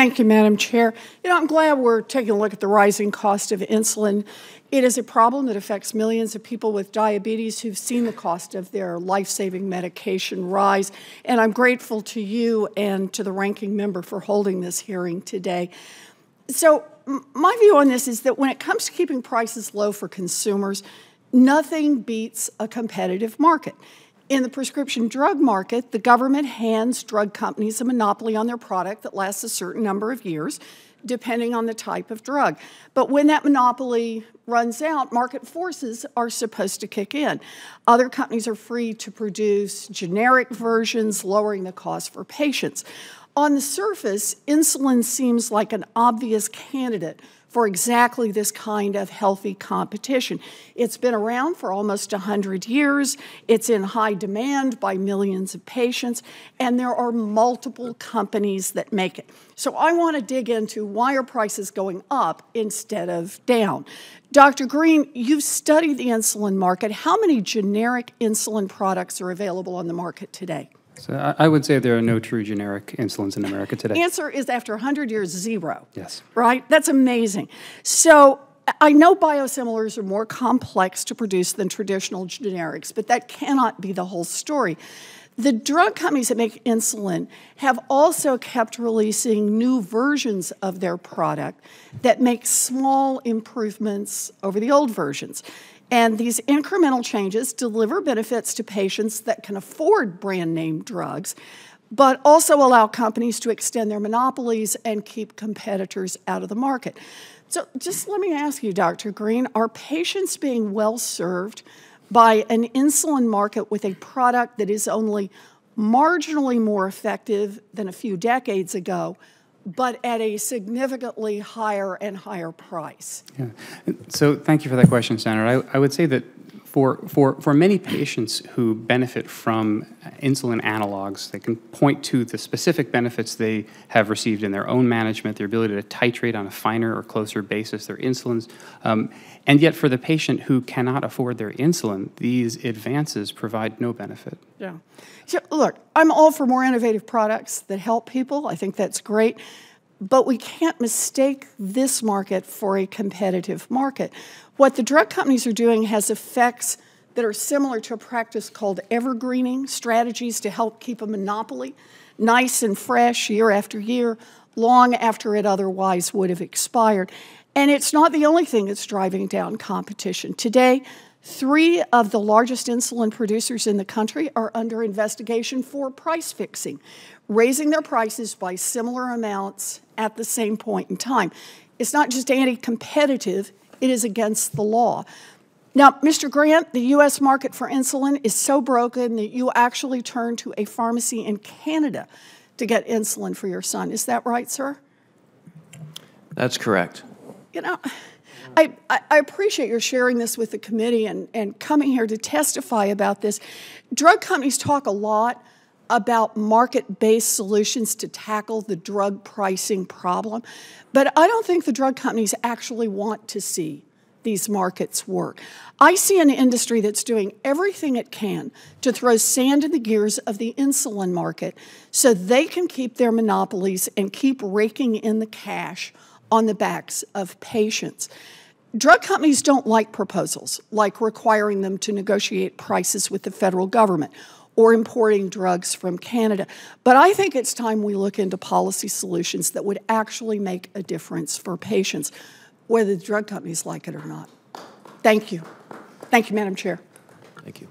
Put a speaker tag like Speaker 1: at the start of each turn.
Speaker 1: Thank you, Madam Chair. I'm glad we're taking a look at the rising cost of insulin. It is a problem that affects millions of people with diabetes who've seen the cost of their life-saving medication rise. And I'm grateful to you and to the ranking member for holding this hearing today. So my view on this is that when it comes to keeping prices low for consumers, nothing beats a competitive market. In the prescription drug market, the government hands drug companies a monopoly on their product that lasts a certain number of years, depending on the type of drug. But when that monopoly runs out, market forces are supposed to kick in. Other companies are free to produce generic versions, lowering the cost for patients. On the surface, insulin seems like an obvious candidate for exactly this kind of healthy competition. It's been around for almost 100 years. It's in high demand by millions of patients, and there are multiple companies that make it. So I want to dig into why are prices going up instead of down. Dr. Green, you've studied the insulin market. How many generic insulin products are available on the market today?
Speaker 2: So I would say there are no true generic insulins in America today.
Speaker 1: Answer is after 100 years, zero.
Speaker 2: Yes.
Speaker 1: Right? That's amazing. So I know biosimilars are more complex to produce than traditional generics, but that cannot be the whole story. The drug companies that make insulin have also kept releasing new versions of their product that make small improvements over the old versions. And these incremental changes deliver benefits to patients that can afford brand name drugs, but also allow companies to extend their monopolies and keep competitors out of the market. So just let me ask you, Dr. Green, are patients being well served by an insulin market with a product that is only marginally more effective than a few decades ago, but at a significantly higher and higher price?
Speaker 2: Yeah. So thank you for that question, Senator. I would say that for many patients who benefit from insulin analogs, they can point to the specific benefits they have received in their own management, their ability to titrate on a finer or closer basis their insulins. And yet for the patient who cannot afford their insulin, these advances provide no benefit.
Speaker 1: Yeah. So look, I'm all for more innovative products that help people. I think that's great. But we can't mistake this market for a competitive market. What the drug companies are doing has effects that are similar to a practice called evergreening, strategies to help keep a monopoly nice and fresh year after year, long after it otherwise would have expired. And it's not the only thing that's driving down competition. Today, 3 of the largest insulin producers in the country are under investigation for price fixing, raising their prices by similar amounts at the same point in time. It's not just anti-competitive, it is against the law. Now, Mr. Grant, the U.S. market for insulin is so broken that you actually turn to a pharmacy in Canada to get insulin for your son. Is that right, sir?
Speaker 3: That's correct.
Speaker 1: I appreciate your sharing this with the committee and coming here to testify about this. Drug companies talk a lot about market-based solutions to tackle the drug pricing problem, but I don't think the drug companies actually want to see these markets work. I see an industry that's doing everything it can to throw sand in the gears of the insulin market so they can keep their monopolies and keep raking in the cash on the backs of patients. Drug companies don't like proposals like requiring them to negotiate prices with the federal government or importing drugs from Canada. But I think it's time we look into policy solutions that would actually make a difference for patients, whether the drug companies like it or not. Thank you. Thank you, Madam Chair.
Speaker 3: Thank you.